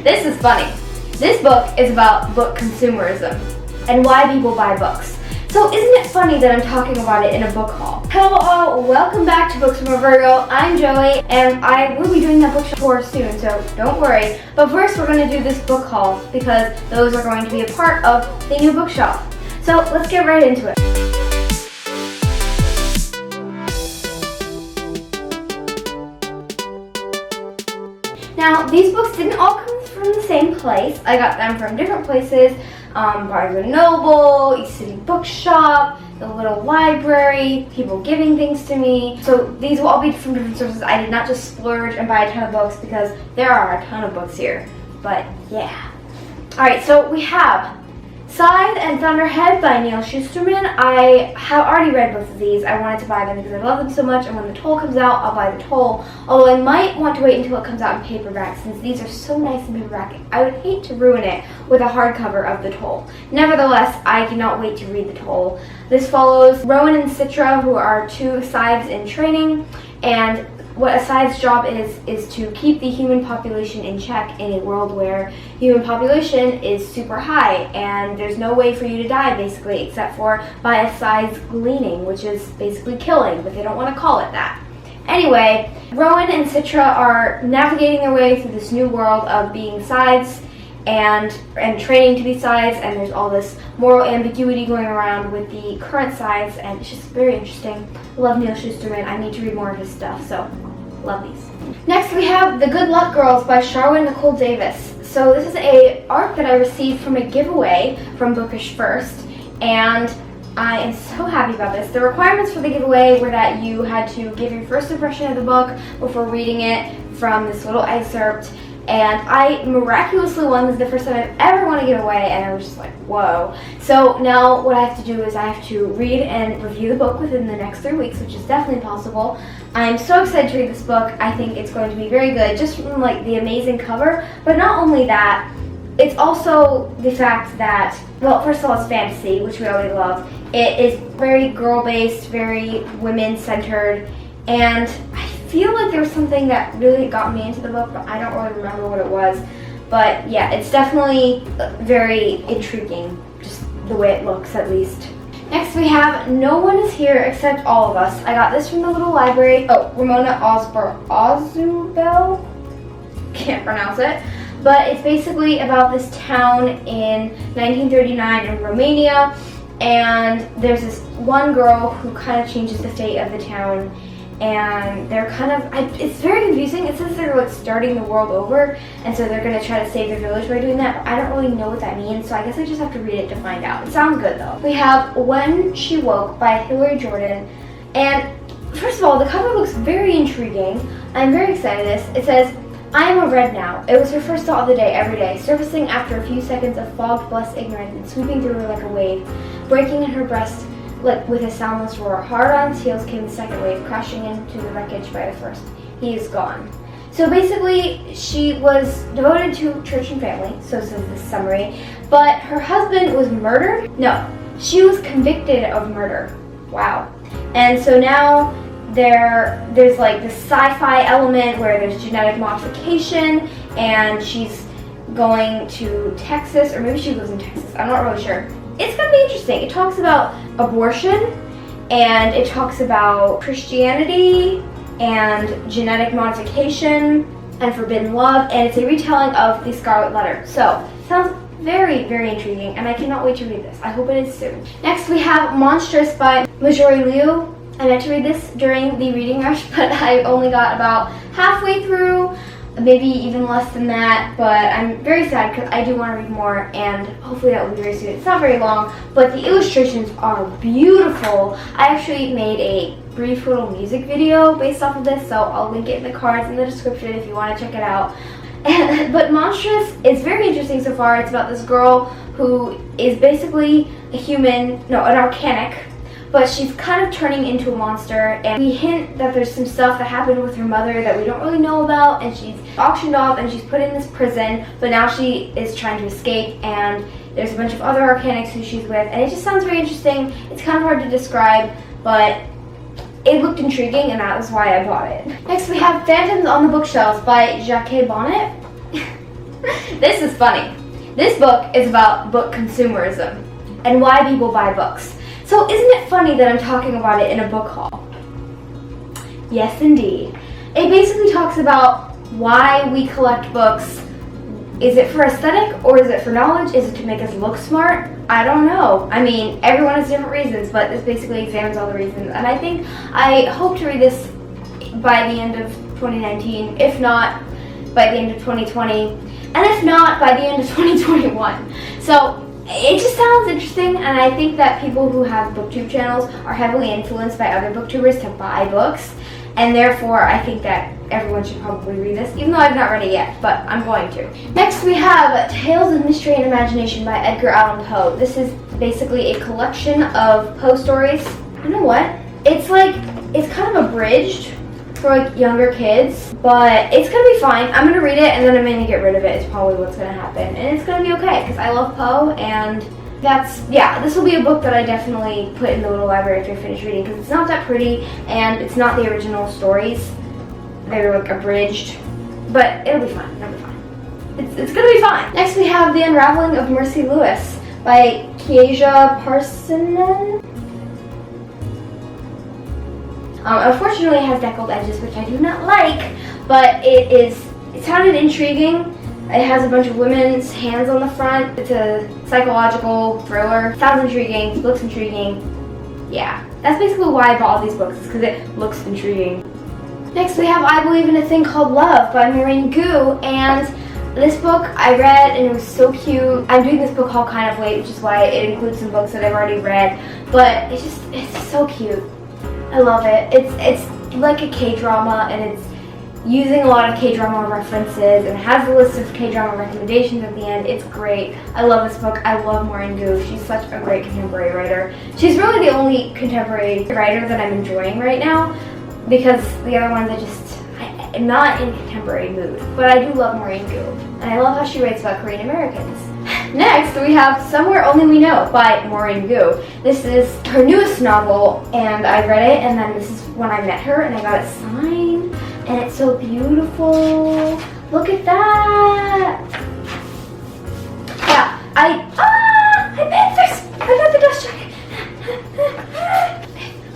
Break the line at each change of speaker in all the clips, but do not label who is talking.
This is funny. This book is about book consumerism and why people buy books. So isn't it funny that I'm talking about it in a book haul? Hello, welcome back to Books from a Virgo. I'm Joey, and I will be doing that book tour soon, so don't worry. But first we're going to do this book haul because those are going to be a part of the new bookshelf. So let's get right into it. Now, these books didn't all come from the same place. I got them from different places. Barnes & Noble, East City Bookshop, the little library, people giving things to me. So these will all be from different sources. I did not just splurge and buy a ton of books because there are a ton of books here. But yeah. Alright, so we have Scythe and Thunderhead by Neil Shusterman. I have already read both of these. I wanted to buy them because I love them so much, and when the Toll comes out, I'll buy the Toll. Although I might want to wait until it comes out in paperback, since these are so nice in paperback. I would hate to ruin it with a hardcover of the Toll. Nevertheless, I cannot wait to read the Toll. This follows Rowan and Citra, who are two Scythes in training, and what a Scythe's job is to keep the human population in check in a world where human population is super high and there's no way for you to die basically except for by a Scythe's gleaning, which is basically killing, but they don't want to call it that. Anyway, Rowan and Citra are navigating their way through this new world of being Scythes and training to be Scythes, and there's all this moral ambiguity going around with the current Scythes, and it's just very interesting. I love Neil Shusterman. I need to read more of his stuff, so love these. Next we have The Good Luck Girls by Charwin Nicole Davis. So this is a arc that I received from a giveaway from Bookish First, and I am so happy about this. The requirements for the giveaway were that you had to give your first impression of the book before reading it from this little excerpt, and I miraculously won. This is the first time I've ever won a giveaway, and I was just like, whoa. So now what I have to do is I have to read and review the book within the next 3 weeks, which is definitely possible. I'm so excited to read this book. I think it's going to be very good, just from like the amazing cover, but not only that, it's also the fact that, well, first of all, it's fantasy, which we already love. It is very girl-based, very women-centered, and I feel like there was something that really got me into the book, but I don't really remember what it was. But yeah, it's definitely very intriguing, just the way it looks at least. Next we have No One Is Here Except All of Us. I got this from the little library. Oh, Ramona Ozubel? Can't pronounce it. But it's basically about this town in 1939 in Romania, and there's this one girl who kind of changes the fate of the town, and they're kind of, it's very confusing. It says they're like starting the world over, and so they're going to try to save their village by doing that, but I don't really know what that means, so I guess I just have to read it to find out. It sounds good though. We have When She Woke by Hilary Jordan, and first of all, the cover looks very intriguing. I'm very excited this. It says, I am a red now. It was her first thought of the day every day, surfacing after a few seconds of fogged, blessed ignorance and sweeping through her like a wave, breaking in her breast like with a soundless roar. Hard on its heels came the second wave, crashing into the wreckage by the first. He is gone. So basically, she was devoted to church and family, so says this summary, but her husband was murdered? No, she was convicted of murder. Wow. And so now there's like this sci-fi element where there's genetic modification, and she's going to Texas, or maybe she lives in Texas, I'm not really sure. It's going to be interesting. It talks about abortion, and it talks about Christianity, and genetic modification, and forbidden love, and it's a retelling of The Scarlet Letter. So, sounds very, very intriguing, and I cannot wait to read this. I hope it is soon. Next, we have Monstrous by Marjorie Liu. I meant to read this during the reading rush, but I only got about halfway through, maybe even less than that, but I'm very sad because I do want to read more, and hopefully that will be very soon. It's not very long, but the illustrations are beautiful. I actually made a brief little music video based off of this, so I'll link it in the cards in the description if you want to check it out. But Monstrous is very interesting so far. It's about this girl who is basically an organic, but she's kind of turning into a monster, and we hint that there's some stuff that happened with her mother that we don't really know about, and she's auctioned off and she's put in this prison, but now she is trying to escape, and there's a bunch of other organics who she's with, and it just sounds very interesting. It's kind of hard to describe, but it looked intriguing, and that was why I bought it. Next we have Phantoms on the Bookshelves by Jacques Bonnet. This is funny. This book is about book consumerism and why people buy books. So isn't it funny that I'm talking about it in a book haul? Yes, indeed. It basically talks about why we collect books. Is it for aesthetic or is it for knowledge? Is it to make us look smart? I don't know. I mean, everyone has different reasons, but this basically examines all the reasons. And I hope to read this by the end of 2019, if not by the end of 2020, and if not by the end of 2021. So it just sounds interesting, and I think that people who have booktube channels are heavily influenced by other booktubers to buy books, and therefore I think that everyone should probably read this, even though I've not read it yet, but I'm going to. Next we have Tales of Mystery and Imagination by Edgar Allan Poe. This is basically a collection of Poe stories. You know what? It's kind of abridged for like younger kids, but it's gonna be fine. I'm gonna read it and then I'm gonna get rid of it. It's probably what's gonna happen, and it's gonna be okay because I love Poe, and this will be a book that I definitely put in the little library after I finish reading because it's not that pretty and it's not the original stories. They're like abridged, but it'll be fine. It'll be fine. It's gonna be fine. Next we have The Unraveling of Mercy Lewis by Kiesha Parsonen. Unfortunately, it has deckled edges, which I do not like, but it sounded intriguing. It has a bunch of women's hands on the front. It's a psychological thriller. Sounds intriguing, looks intriguing. Yeah, that's basically why I bought these books, because it looks intriguing. Next, we have I Believe in a Thing Called Love by Maureen Gu, and this book I read and it was so cute. I'm doing this book haul kind of late, which is why it includes some books that I've already read, but it's so cute. I love it. It's like a K-drama, and it's using a lot of K-drama references, and it has a list of K-drama recommendations at the end. It's great. I love this book. I love Maureen Gu. She's such a great contemporary writer. She's really the only contemporary writer that I'm enjoying right now, because the other ones I'm not in a contemporary mood. But I do love Maureen Gu, and I love how she writes about Korean Americans. Next, we have Somewhere Only We Know by Maureen Gu. This is her newest novel, and I read it, and then this is when I met her, and I got it signed, and it's so beautiful. Look at that! Yeah, I got the dust jacket.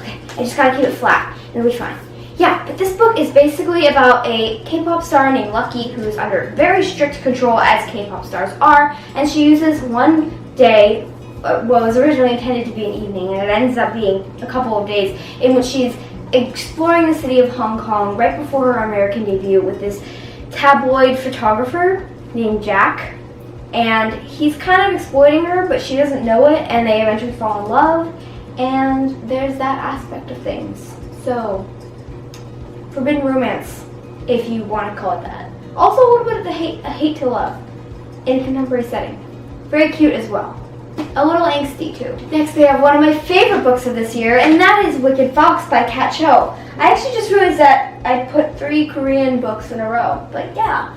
Okay, I just gotta keep it flat, and it'll be fine. Yeah, but this book is basically about a K-pop star named Lucky who is under very strict control, as K-pop stars are, and she uses one day, it was originally intended to be an evening, and it ends up being a couple of days, in which she's exploring the city of Hong Kong right before her American debut with this tabloid photographer named Jack, and he's kind of exploiting her, but she doesn't know it, and they eventually fall in love, and there's that aspect of things. So forbidden romance, if you want to call it that. Also a little bit of a hate to love in a contemporary setting. Very cute as well. A little angsty too. Next we have one of my favorite books of this year, and that is Wicked Fox by Kat Cho. I actually just realized that I put 3 Korean books in a row, but yeah.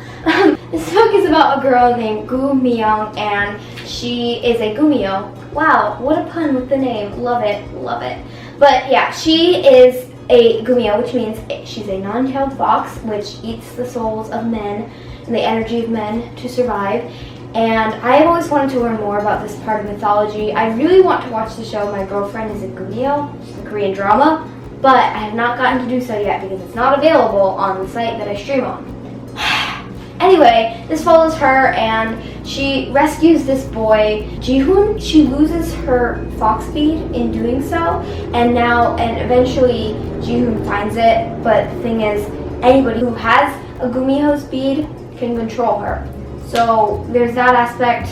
This book is about a girl named Gu Myung, and she is a gumyo. Wow, what a pun with the name. Love it, love it. But yeah, she is a gumyo, which means she's a non-tailed fox, which eats the souls of men and the energy of men to survive. And I've always wanted to learn more about this part of mythology. I really want to watch the show My Girlfriend is a Gumyo, which is a Korean drama, but I have not gotten to do so yet because it's not available on the site that I stream on. Anyway, this follows her, and she rescues this boy, Jihoon. She loses her fox speed in doing so, and eventually Jihoon finds it, but the thing is, anybody who has a Gumiho speed can control her. So there's that aspect.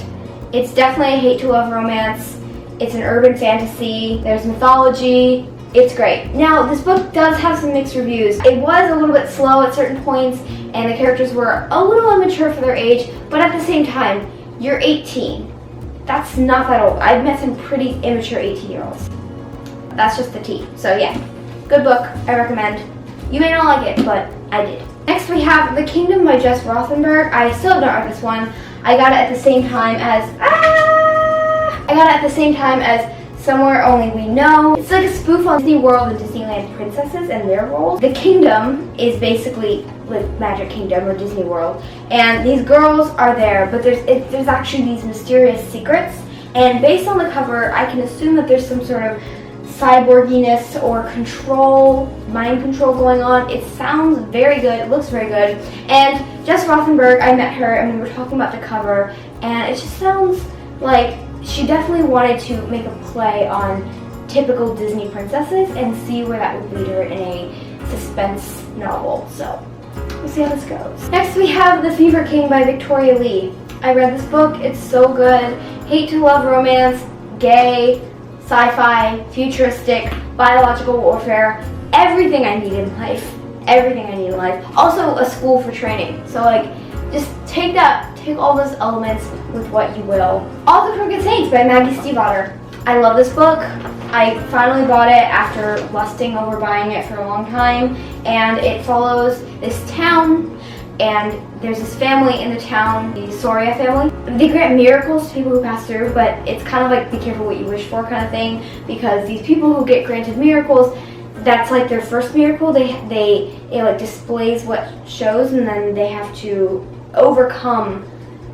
It's definitely a hate to love romance. It's an urban fantasy. There's mythology. It's great. Now, this book does have some mixed reviews. It was a little bit slow at certain points, and the characters were a little immature for their age, but at the same time, you're 18. That's not that old. I've met some pretty immature 18-year-olds. That's just the tea. So yeah, good book. I recommend. You may not like it, but I did. Next we have The Kingdom by Jess Rothenberg. I still have not read this one. I got it at the same time as Somewhere Only We Know. It's like a spoof on Disney World and Disneyland princesses and their roles. The Kingdom is basically like Magic Kingdom or Disney World, and these girls are there, but there's actually these mysterious secrets, and based on the cover, I can assume that there's some sort of cyborginess or mind control going on. It sounds very good, it looks very good, and Jess Rothenberg, I met her and we were talking about the cover, and it just sounds like she definitely wanted to make a play on typical Disney princesses and see where that would lead her in a suspense novel, so we'll see how this goes. Next we have The Fever King by Victoria Lee. I read this book, it's so good. Hate to love romance, gay, sci-fi, futuristic, biological warfare, everything I need in life. Everything I need in life. Also a school for training. So like, just take all those elements with what you will. All the Crooked Saints by Maggie Stiefvater. I love this book. I finally bought it after lusting over buying it for a long time, and it follows this town, and there's this family in the town, the Soria family. They grant miracles to people who pass through, but it's kind of like be careful what you wish for kind of thing, because these people who get granted miracles, that's like their first miracle. It like displays what shows, and then they have to overcome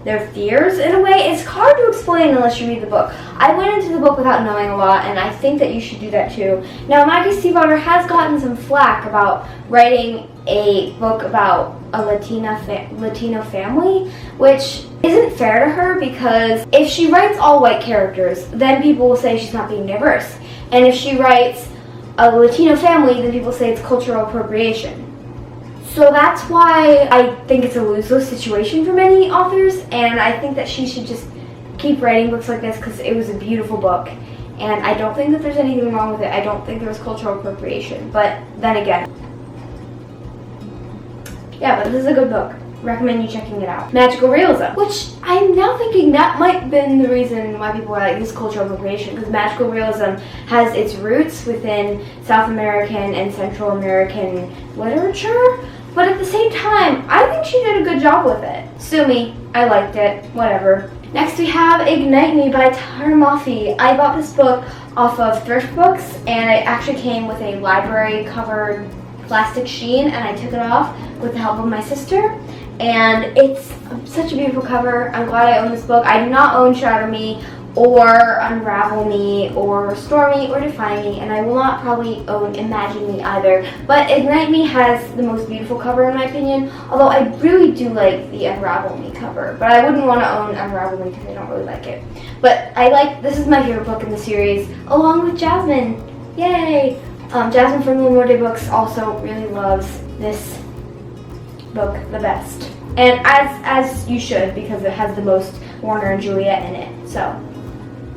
their fears in a way. It's hard to explain unless you read the book. I went into the book without knowing a lot, and I think that you should do that too. Now, Maggie Stiefvater has gotten some flack about writing a book about a Latino family, which isn't fair to her, because if she writes all white characters, then people will say she's not being diverse. And if she writes a Latino family, then people say it's cultural appropriation. So that's why I think it's a lose-lose situation for many authors, and I think that she should just keep writing books like this because it was a beautiful book. And I don't think that there's anything wrong with it. I don't think there was cultural appropriation. But then again, yeah, but this is a good book. Recommend you checking it out. Magical Realism, which I'm now thinking that might have been the reason why people are like, this cultural appropriation, because Magical Realism has its roots within South American and Central American literature, but at the same time, I think she did a good job with it. Sue me, I liked it, whatever. Next we have Ignite Me by Tara Mafi. I bought this book off of Thrift Books, and it actually came with a library covered plastic sheen, and I took it off with the help of my sister. And it's such a beautiful cover. I'm glad I own this book. I do not own Shatter Me or Unravel Me or Restore Me or Define Me, and I will not probably own Imagine Me either. But Ignite Me has the most beautiful cover in my opinion, although I really do like the Unravel Me cover. But I wouldn't want to own Unravel Me because I don't really like it. But this is my favorite book in the series, along with Jasmine. Yay! Jasmine from the Morte Books also really loves this book the best. And as you should, because it has the most Warner and Juliet in it. So,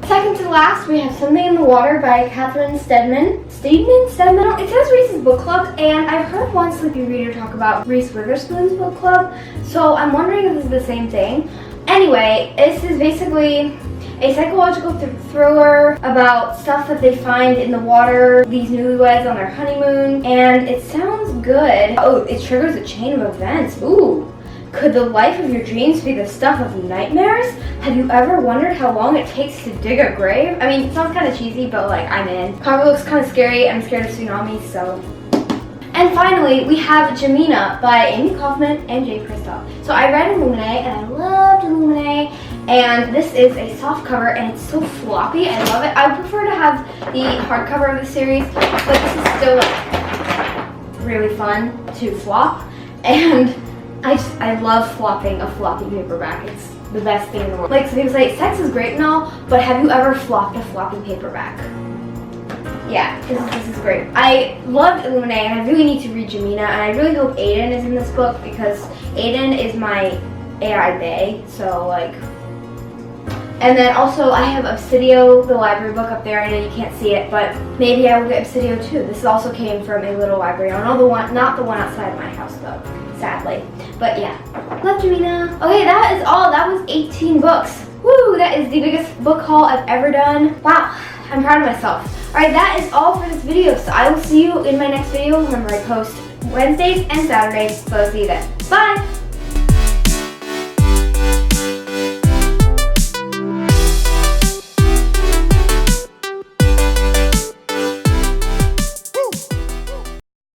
second to last, we have Something in the Water by Catherine Stedman. It says Reese's Book Club, and I've heard one Sleepy Reader talk about Reese Witherspoon's book club, so I'm wondering if this is the same thing. Anyway, this is basically a psychological thriller about stuff that they find in the water, these newlyweds on their honeymoon, and it sounds good. Oh, it triggers a chain of events. Ooh. Could the life of your dreams be the stuff of nightmares? Have you ever wondered how long it takes to dig a grave? I mean, it sounds kind of cheesy, but like, I'm in. Cover looks kind of scary. I'm scared of tsunamis, so. And finally, we have Jamina by Amy Kaufman and Jay Kristoff. So I read Illuminae, and I loved Illuminae. And this is a soft cover, and it's so floppy. I love it. I would prefer to have the hardcover of the series, but this is still like really fun to flop. And I love flopping a floppy paperback. It's the best thing in the world. Like, some people say sex is great and all, but have you ever flopped a floppy paperback? Yeah, this is great. I loved Illuminae, and I really need to read Jamina, and I really hope Aiden is in this book, because Aiden is my AI bae, so like. And then also I have Obsidio, the library book up there. I know you can't see it, but maybe I will get Obsidio too. This also came from a little library. I know not the one outside my house though, sadly. But yeah, love Jamina. Okay, that is all. That was 18 books. Woo, that is the biggest book haul I've ever done. Wow, I'm proud of myself. Alright, that is all for this video. So I will see you in my next video. Remember, I post Wednesdays and Saturdays, so I'll see you then. Bye!